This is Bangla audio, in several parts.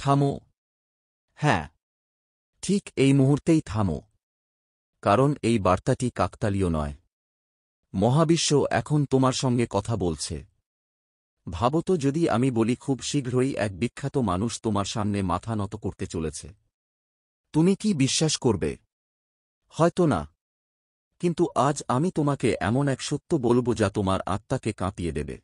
থামো। হ্যাঁ, ঠিক এই মুহূর্তেই থামো। কারণ এই বার্তাটি কাকতালীয় নয়। মহাবিশ্ব এখন তোমার সঙ্গে কথা বলছে। ভাবো তো, যদি আমি বলি খুব শীঘ্রই এক বিখ্যাত মানুষ তোমার সামনে মাথা নত করতে চলেছে, তুমি কি বিশ্বাস করবে? হয়তো না। কিন্তু আজ আমি তোমাকে এমন এক সত্য বলব যা তোমার আত্মাকে কাঁপিয়ে দেবে।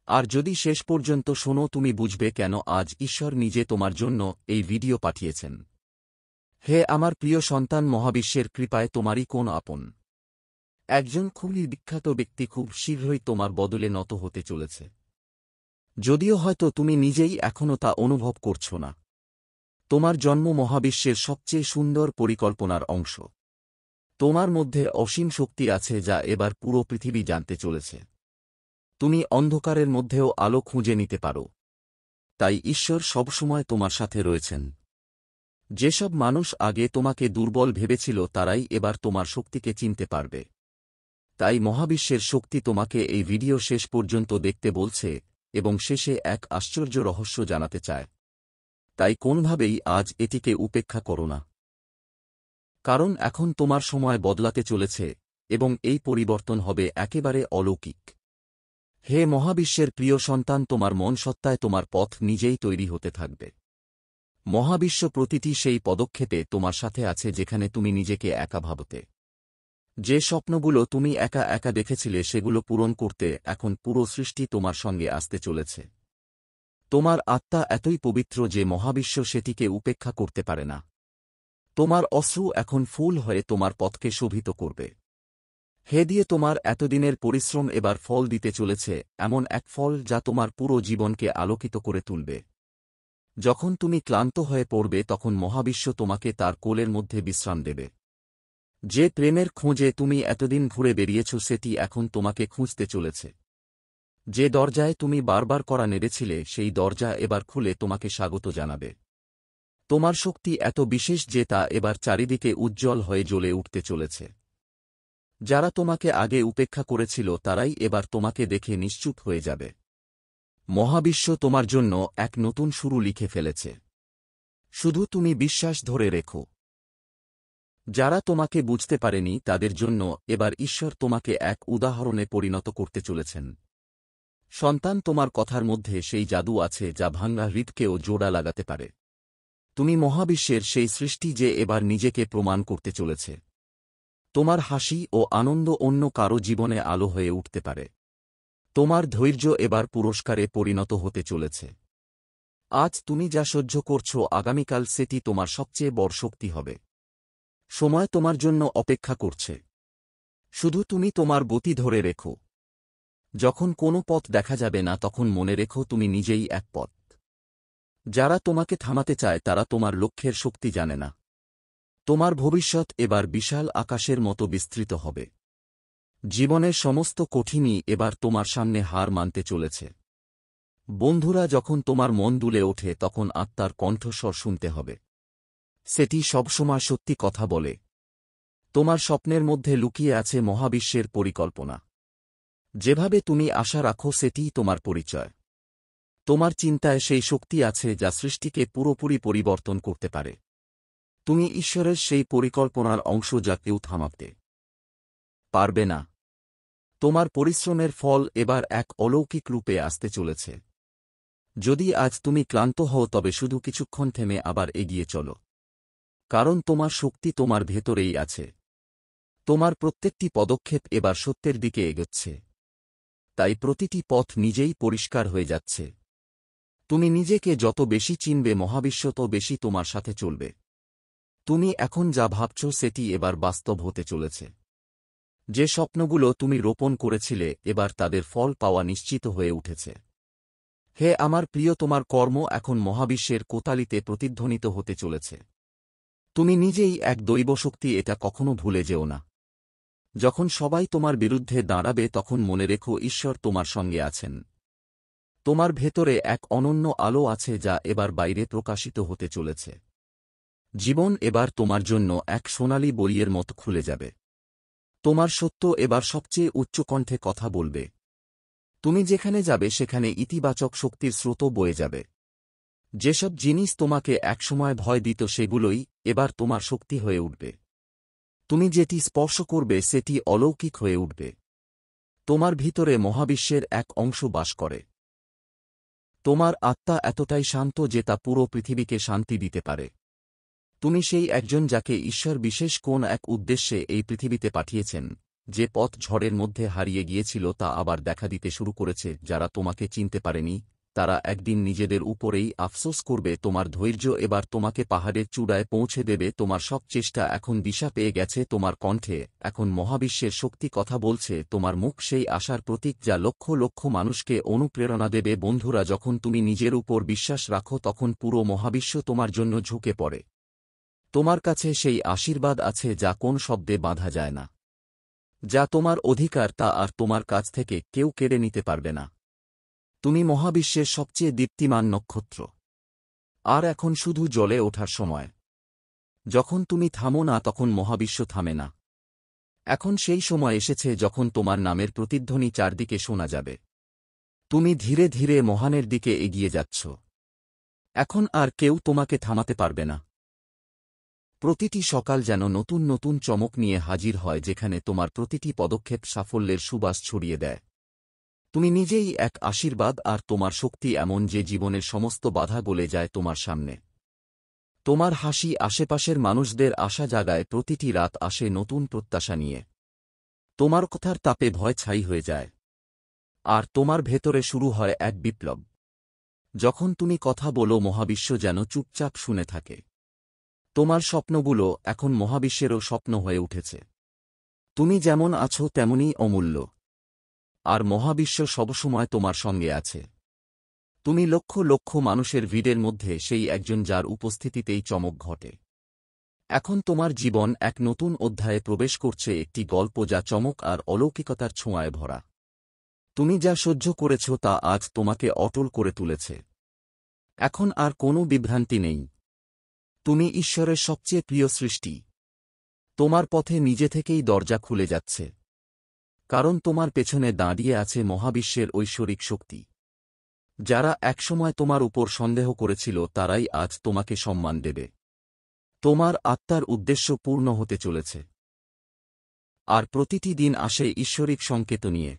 আর যদি শেষ পর্যন্ত শোনো, তুমি বুঝবে কেন আজ ঈশ্বর নিজে তোমার জন্য এই ভিডিও পাঠিয়েছেন। হে আমার প্রিয় সন্তান, মহাবিশ্বের কৃপায় তোমারই কোন আপন একজন খুবই বিখ্যাত ব্যক্তি খুব শীঘ্রই তোমার বদলে নত হতে চলেছে। যদিও হয়তো তুমি নিজেই এখনও তা অনুভব করছ না। তোমার জন্ম মহাবিশ্বের সবচেয়ে সুন্দর পরিকল্পনার অংশ। তোমার মধ্যে অসীম শক্তি আছে যা এবার পুরো পৃথিবী জানতে চলেছে। তুমি অন্ধকারের মধ্যেও আলো খুঁজে নিতে পারো। তাই ঈশ্বর সবসময় তোমার সাথে রয়েছেন। যেসব মানুষ আগে তোমাকে দুর্বল ভেবেছিল তারাই এবার তোমার শক্তিকে চিনতে পারবে। তাই মহাবিশ্বের শক্তি তোমাকে এই ভিডিও শেষ পর্যন্ত দেখতে বলছে এবং শেষে এক আশ্চর্য রহস্য জানাতে চায়। তাই কোনভাবেই আজ এটিকে উপেক্ষা করো না। কারণ এখন তোমার সময় বদলাতে চলেছে এবং এই পরিবর্তন হবে একেবারে অলৌকিক। হে মহাবিশ্বের প্রিয় সন্তান, তোমার মন সত্তায় তোমার পথ নিজেই তৈরি হতে থাকবে। মহাবিশ্ব প্রতিটি সেই পদক্ষেপে তোমার সাথে আছে যেখানে তুমি নিজেকে একা ভাবতে। যে স্বপ্নগুলো তুমি একা একা দেখেছিলে সেগুলো পূরণ করতে এখন পুরো সৃষ্টি তোমার সঙ্গে আসতে চলেছে। তোমার আত্মা এতই পবিত্র যে মহাবিশ্ব সেটিকে উপেক্ষা করতে পারে না। তোমার অশ্রু এখন ফুল হয়ে তোমার পথকে শোভিত করবে। হে দিয়ে তোমার এতদিনের পরিশ্রম এবার ফল দিতে চলেছে, এমন এক ফল যা তোমার পুরো জীবনকে আলোকিত করে তুলবে। যখন তুমি ক্লান্ত হয়ে পড়বে তখন মহাবিশ্ব তোমাকে তার কোলের মধ্যে বিশ্রাম দেবে। যে প্রেমের খোঁজে তুমি এতদিন ঘুরে বেরিয়েছ সেটি এখন তোমাকে খুঁজতে চলেছে। যে দরজায় তুমি বারবার কড়া নেড়েছিলে সেই দরজা এবার খুলে তোমাকে স্বাগত জানাবে। তোমার শক্তি এত বিশেষ যে তা এবার চারিদিকে উজ্জ্বল হয়ে জ্বলে উঠতে চলেছে। যারা তোমাকে আগে উপেক্ষা করেছিল তারাই এবার তোমাকে দেখে নিশ্চুপ হয়ে যাবে। মহাবিশ্ব তোমার জন্য এক নতুন শুরু লিখে ফেলেছে। শুধু তুমি বিশ্বাস ধরে রেখো। যারা তোমাকে বুঝতে পারেনি তাদের জন্য এবার ঈশ্বর তোমাকে এক উদাহরণে পরিণত করতে চলেছেন। সন্তান, তোমার কথার মধ্যে সেই জাদু আছে যা ভাঙা হৃদকেও জোড়া লাগাতে পারে। তুমি মহাবিশ্বের সেই সৃষ্টি যে এবার নিজেকে প্রমাণ করতে চলেছে। তোমার হাসি ও আনন্দ অন্য কারো জীবনে আলো হয়ে উঠতে পারে। তোমার ধৈর্য এবার পুরস্কারে পরিণত হতে চলেছে। আজ তুমি যা সহ্য করছো আগামীকাল সেটি তোমার সবচেয়ে বড় শক্তি হবে। সময় তোমার জন্য অপেক্ষা করছে। শুধু তুমি তোমার গতি ধরে রেখো। যখন কোনো পথ দেখা যাবে না তখন মনে রেখো তুমি নিজেই এক পথ। যারা তোমাকে থামাতে চায় তারা তোমার লক্ষ্যের শক্তি জানে না। তোমার ভবিষ্যৎ এবার বিশাল আকাশের মতো বিস্তৃত হবে। জীবনের সমস্ত কঠিনই এবার তোমার সামনে হার মানতে চলেছে। বন্ধুরা, যখন তোমার মন দুলে ওঠে তখন আত্মার কণ্ঠস্বর শুনতে হবে। সেটি সবসময় সত্যি কথা বলে। তোমার স্বপ্নের মধ্যে লুকিয়ে আছে মহাবিশ্বের পরিকল্পনা। যেভাবে তুমি আশা রাখো সেটিই তোমার পরিচয়। তোমার চিন্তায় সেই শক্তি আছে যা সৃষ্টিকে পুরোপুরি পরিবর্তন করতে পারে। তুমি ঈশ্বরের সেই পরিকল্পনার অংশ যা কেউ থামাতে পারবে না। তোমার পরিশ্রমের ফল এবার এক অলৌকিক রূপে আসতে চলেছে। যদি আজ তুমি ক্লান্ত হও তবে শুধু কিছুক্ষণ থেমে আবার এগিয়ে চলো। কারণ তোমার শক্তি তোমার ভেতরেই আছে। তোমার প্রত্যেকটি পদক্ষেপ এবার সত্যের দিকে এগোচ্ছে। তাই প্রতিটি পথ নিজেই পরিষ্কার হয়ে যাচ্ছে। তুমি নিজেকে যত বেশি চিনবে মহাবিশ্ব তত বেশি তোমার সাথে চলবে। তুমি এখন যা ভাবছ সেটি এবার বাস্তব হতে চলেছে। যে স্বপ্নগুলো তুমি রোপণ করেছিলে এবার তাদের ফল পাওয়া নিশ্চিত হয়ে উঠেছে। হে আমার প্রিয়, তোমার কর্ম এখন মহাবিশ্বের কোতালিতে প্রতিধ্বনিত হতে চলেছে। তুমি নিজেই এক দৈব শক্তি, এটা কখনো ভুলে যেও না। যখন সবাই তোমার বিরুদ্ধে দাঁড়াবে তখন মনে রেখো ঈশ্বর তোমার সঙ্গে আছেন। তোমার ভেতরে এক অনন্য আলো আছে যা এবার বাইরে প্রকাশিত হতে চলেছে। জীবন এবার তোমার জন্য এক সোনালী বইয়ের মতো খুলে যাবে। তোমার সত্য এবার সবচেয়ে উচ্চকণ্ঠে কথা বলবে। তুমি যেখানে যাবে সেখানে ইতিবাচক শক্তির স্রোত বয়ে যাবে। যেসব জিনিস তোমাকে একসময় ভয় দিত সেগুলোই এবার তোমার শক্তি হয়ে উঠবে। তুমি যেটি স্পর্শ করবে সেটি অলৌকিক হয়ে উঠবে। তোমার ভিতরে মহাবিশ্বের এক অংশ বাস করে। তোমার আত্মা এতটাই শান্ত যে তা পুরো পৃথিবীকে শান্তি দিতে পারে। তুমি সেই একজন যাকে ঈশ্বর বিশেষ কোন এক উদ্দেশ্যে এই পৃথিবীতে পাঠিয়েছেন। যে পথ ঝড়ের মধ্যে হারিয়ে গিয়েছিল তা আবার দেখা দিতে শুরু করেছে। যারা তোমাকে চিনতে পারেনি তারা একদিন নিজেদের উপরেই আফসোস করবে। তোমার ধৈর্য এবার তোমাকে পাহাড়ের চূড়ায় পৌঁছে দেবে। তোমার সব চেষ্টা এখন দিশা পেয়ে গেছে। তোমার কণ্ঠে এখন মহাবিশ্বের শক্তি কথা বলছে। তোমার মুখ সেই আশার প্রতীক যা লক্ষ লক্ষ মানুষকে অনুপ্রেরণা দেবে। বন্ধুরা, যখন তুমি নিজের উপর বিশ্বাস রাখো তখন পুরো মহাবিশ্ব তোমার জন্য ঝুঁকে পড়ে। তোমার কাছে সেই আশীর্বাদ আছে যা কোন শব্দে বাঁধা যায় না। যা তোমার অধিকার তা আর তোমার কাছ থেকে কেউ কেড়ে নিতে পারবে না। তুমি মহাবিশ্বের সবচেয়ে দীপ্তিমান নক্ষত্র। আর এখন শুধু জ্বলে ওঠার সময়। যখন তুমি থামো না তখন মহাবিশ্ব থামে না। এখন সেই সময় এসেছে যখন তোমার নামের প্রতিধ্বনি চারদিকে শোনা যাবে। তুমি ধীরে ধীরে মহানের দিকে এগিয়ে যাচ্ছ। এখন আর কেউ তোমাকে থামাতে পারবে না। প্রতিটি সকাল যেন নতুন নতুন চমক নিয়ে হাজির হয়, যেখানে তোমার প্রতিটি পদক্ষেপ সাফল্যের সুবাস ছড়িয়ে দেয়। তুমি নিজেই এক আশীর্বাদ, আর তোমার শক্তি এমন যে জীবনের সমস্ত বাধা গলে যায় তোমার সামনে। তোমার হাসি আশেপাশের মানুষদের আশা জাগায়। প্রতিটি রাত আসে নতুন প্রত্যাশা নিয়ে। তোমার কথার তাপে ভয় ছাই হয়ে যায়। আর তোমার ভেতরে শুরু হয় এক বিপ্লব। যখন তুমি কথা বলো মহাবিশ্ব যেন চুপচাপ শুনে থাকে। তোমার স্বপ্নগুলো এখন মহাবিশ্বেরও স্বপ্ন হয়ে উঠেছে। তুমি যেমন আছো তেমনই অমূল্য। আর মহাবিশ্ব সবসময় তোমার সঙ্গে আছে। তুমি লক্ষ লক্ষ মানুষের ভিড়ের মধ্যে সেই একজন যার উপস্থিতিতেই চমক ঘটে। এখন তোমার জীবন এক নতুন অধ্যায়ে প্রবেশ করছে, একটি গল্প যা চমক আর অলৌকিকতার ছোঁয়ায় ভরা। তুমি যা সহ্য করেছ তা আজ তোমাকে অটল করে তুলেছে। এখন আর কোনো বিভ্রান্তি নেই। তুমি ঈশ্বরের সবচেয়ে প্রিয় সৃষ্টি। তোমার পথে নিজে থেকেই দরজা খুলে যাচ্ছে। কারণ তোমার পেছনে দাঁড়িয়ে আছে মহাবিশ্বের ঐশ্বরিক শক্তি। যারা একসময় তোমার উপর সন্দেহ করেছিল তারাই আজ তোমাকে সম্মান দেবে। তোমার আত্মার উদ্দেশ্য পূর্ণ হতে চলেছে। আর প্রতিটি দিন আসে ঈশ্বরিক সংকেত নিয়ে।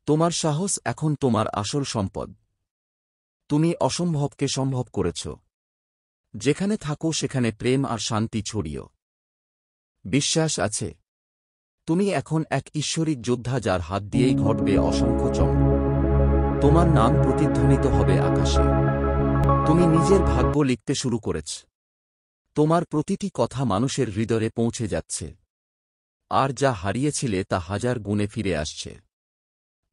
তোমার সাহস এখন তোমার আসল সম্পদ। তুমি অসম্ভবকে সম্ভব করেছ। যেখানে থাকো সেখানে প্রেম আর শান্তি ছড়িও। বিশ্বাস আছে। তুমি এখন এক ঈশ্বরিক যোদ্ধা যার হাত দিয়েই ঘটবে অসংখ্য চমক। তোমার নাম প্রতিধ্বনিত হবে আকাশে। তুমি নিজের ভাগ্য লিখতে শুরু করেছ। তোমার প্রতিটি কথা মানুষের হৃদয়ে পৌঁছে যাচ্ছে। আর যা হারিয়েছিলে তা হাজার গুণে ফিরে আসছে।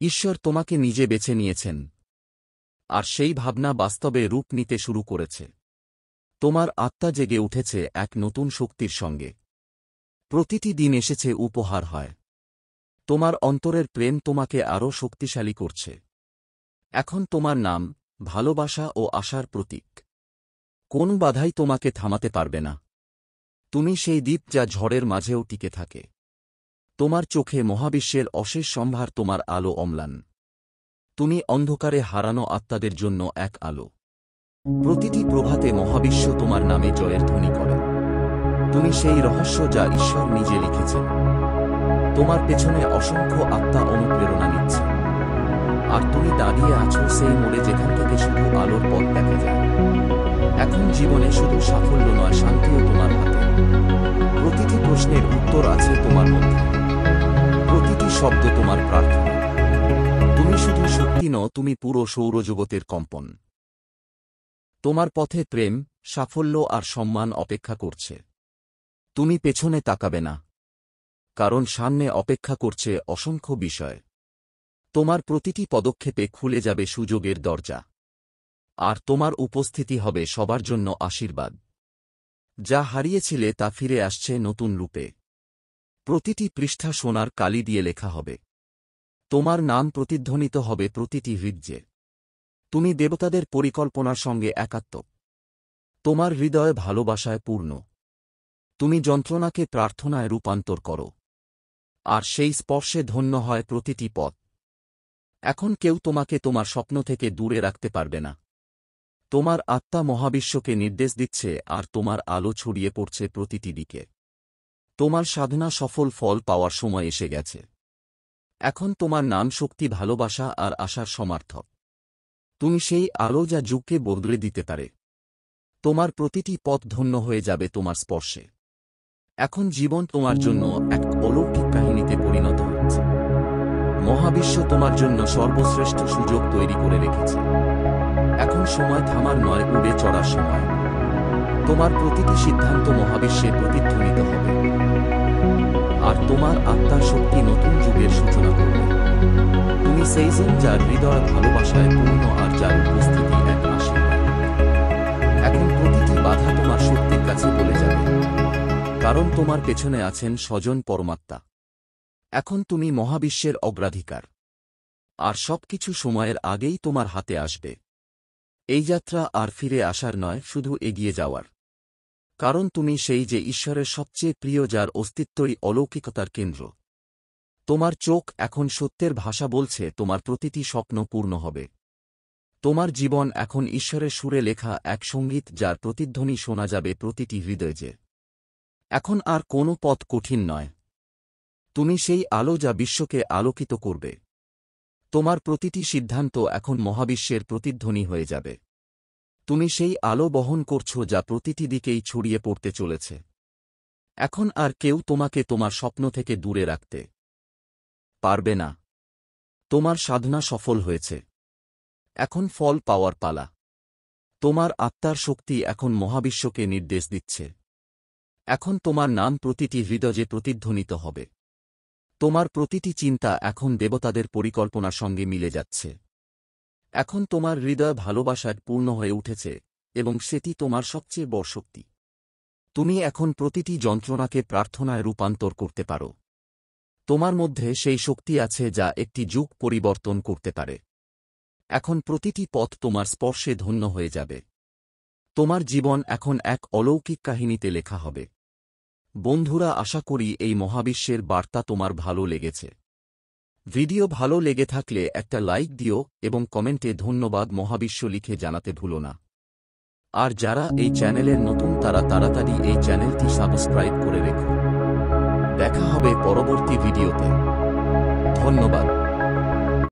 ঈশ্বর তোমাকে নিজে বেছে নিয়েছেন। আর সেই ভাবনা বাস্তবে রূপ নিতে শুরু করেছে। তোমার আত্মা জেগে উঠেছে এক নতুন শক্তির সঙ্গে। প্রতিটি দিন এসেছে উপহার হয়। তোমার অন্তরের প্রেম তোমাকে আরও শক্তিশালী করছে। এখন তোমার নাম ভালোবাসা ও আশার প্রতীক। কোন বাধাই তোমাকে থামাতে পারবে না। তুমি সেই দ্বীপ যা ঝড়ের মাঝেও টিকে থাকে। তোমার চোখে মহাবিশ্বের অশেষ সম্ভার। তোমার আলো অম্লান। তুমি অন্ধকারে হারানো আত্মাদের জন্য এক আলো। প্রতিটি প্রভাতে মহাবিশ্ব তোমার নামে জয়ের ধ্বনি করে। তুমি সেই রহস্য যা ঈশ্বর নিজে লিখেছেন। তোমার পেছনে অসংখ্য আত্মা অনুপ্রেরণা নিচ্ছে। আর তুমি দাঁড়িয়ে আছো সেই মোড়ে যেখান থেকে শুধু আলোর পথ দেখা যায়। এখন জীবনে শুধু সাফল্য নয়, শান্তিও তোমার হাতে। প্রতিটি প্রশ্নের উত্তর আছে তোমার মধ্যে। প্রতিটি শব্দ তোমার প্রার্থনা। তুমি শুধু শক্তি নও, তুমি পুরো সৌরজগতের কম্পন। তোমার পথে প্রেম, সাফল্য আর সম্মান অপেক্ষা করছে। তুমি পেছনে তাকাবে না। কারণ সামনে অপেক্ষা করছে অসংখ্য বিষয়। তোমার প্রতিটি পদক্ষেপে খুলে যাবে সুযোগের দরজা। আর তোমার উপস্থিতি হবে সবার জন্য আশীর্বাদ। যা হারিয়েছিলে তা ফিরে আসছে নতুন রূপে। প্রতিটি পৃষ্ঠা সোনার কালি দিয়ে লেখা হবে। তোমার নাম প্রতিধ্বনিত হবে প্রতিটি হৃদয়ে। তুমি দেবতাদের পরিকল্পনার সঙ্গে একাত্ম। তোমার হৃদয় ভালোবাসায় পূর্ণ। তুমি যন্ত্রণাকে প্রার্থনায় রূপান্তর করো। আর সেই স্পর্শে ধন্য হয় প্রতিটি পথ। এখন কেউ তোমাকে তোমার স্বপ্ন থেকে দূরে রাখতে পারবে না। তোমার আত্মা মহাবিশ্বকে নির্দেশ দিচ্ছে আর তোমার আলো ছড়িয়ে পড়ছে প্রতিটি দিকে। তোমার সাধনা সফল ফল পাওয়ার সময় এসে গেছে। এখন তোমার নাম শক্তি, ভালোবাসা আর আশার সমার্থক। তুমি সেই আলো যা যুগকে বদলে দিতে পারে। তোমার প্রতিটি পথ ধন্য হয়ে যাবে তোমার স্পর্শে। এখন জীবন তোমার জন্য এক অলৌকিক কাহিনীতে পরিণত হচ্ছে। মহাবিশ্ব তোমার জন্য সর্বশ্রেষ্ঠ সুযোগ তৈরি করে রেখেছে। এখন সময় থামার নয়, উড়ে চড়ার সময়। তোমার প্রতিটি সিদ্ধান্ত মহাবিশ্বে প্রতিধ্বনিত হবে, আর তোমার আত্মার শক্তি নতুন যুগের সূচনা করবে। তুমি সেইজন যার হৃদয় ভালোবাসায় পূর্ণ আর যার উপস্থিতি এক আশীর্বাদ। এখন প্রতিটি বাধা তোমার শক্তির কাছে বলে যাবে, কারণ তোমার পেছনে আছেন স্বজন পরমাত্মা। এখন তুমি মহাবিশ্বের অগ্রাধিকার, আর সবকিছু সময়ের আগেই তোমার হাতে আসবে। এই যাত্রা আর ফিরে আসার নয়, শুধু এগিয়ে যাওয়ার। কারণ তুমি সেই যে ঈশ্বরের সবচেয়ে প্রিয়, যার অস্তিত্বই অলৌকিকতার কেন্দ্র। তোমার চোখ এখন সত্যের ভাষা বলছে, তোমার প্রতিটি স্বপ্ন পূর্ণ হবে। তোমার জীবন এখন ঈশ্বরের সুরে লেখা এক সঙ্গীত, যার প্রতিধ্বনি শোনা যাবে প্রতিটি হৃদয়ে। এখন আর কোনো পথ কঠিন নয়। তুমি সেই আলো যা বিশ্বকে আলোকিত করবে। তোমার প্রতিটি সিদ্ধান্ত এখন মহাবিশ্বের প্রতিধ্বনি হয়ে যাবে। তুমি সেই আলো বহন করছো যা প্রতিটি দিকেই ছড়িয়ে পড়তে চলেছে। এখন আর কেউ তোমাকে তোমার স্বপ্ন থেকে দূরে রাখতে পারবে না। তোমার সাধনা সফল হয়েছে। এখন ফল পাওয়ার পালা। তোমার আত্মার শক্তি এখন মহাবিশ্বকে নির্দেশ দিচ্ছে। এখন তোমার নাম প্রতিটি হৃদয়ে প্রতিধ্বনিত হবে। তোমার প্রতিটি চিন্তা এখন দেবতাদের পরিকল্পনার সঙ্গে মিলে যাচ্ছে। এখন তোমার হৃদয় ভালোবাসায় পূর্ণ হয়ে উঠেছে, এবং সেটি তোমার সবচেয়ে বড় শক্তি। তুমি এখন প্রতিটি যন্ত্রণাকে প্রার্থনায় রূপান্তর করতে পারো। তোমার মধ্যে সেই শক্তি আছে যা একটি যুগ পরিবর্তন করতে পারে। এখন প্রতিটি পথ তোমার স্পর্শে ধন্য হয়ে যাবে। তোমার জীবন এখন এক অলৌকিক কাহিনীতে লেখা হবে। বন্ধুরা, আশা করি এই মহাবিশ্বের বার্তা তোমার ভালো লেগেছে। ভিডিও ভালো লেগে থাকলে একটা লাইক দিও এবং কমেন্টে ধন্যবাদ মহাবিশ্ব লিখে জানাতে ভুলো না। আর যারা এই চ্যানেলের নতুন, তারা তাড়াতাড়ি এই চ্যানেলটি সাবস্ক্রাইব করে রেখো। দেখা হবে পরবর্তী ভিডিওতে। ধন্যবাদ।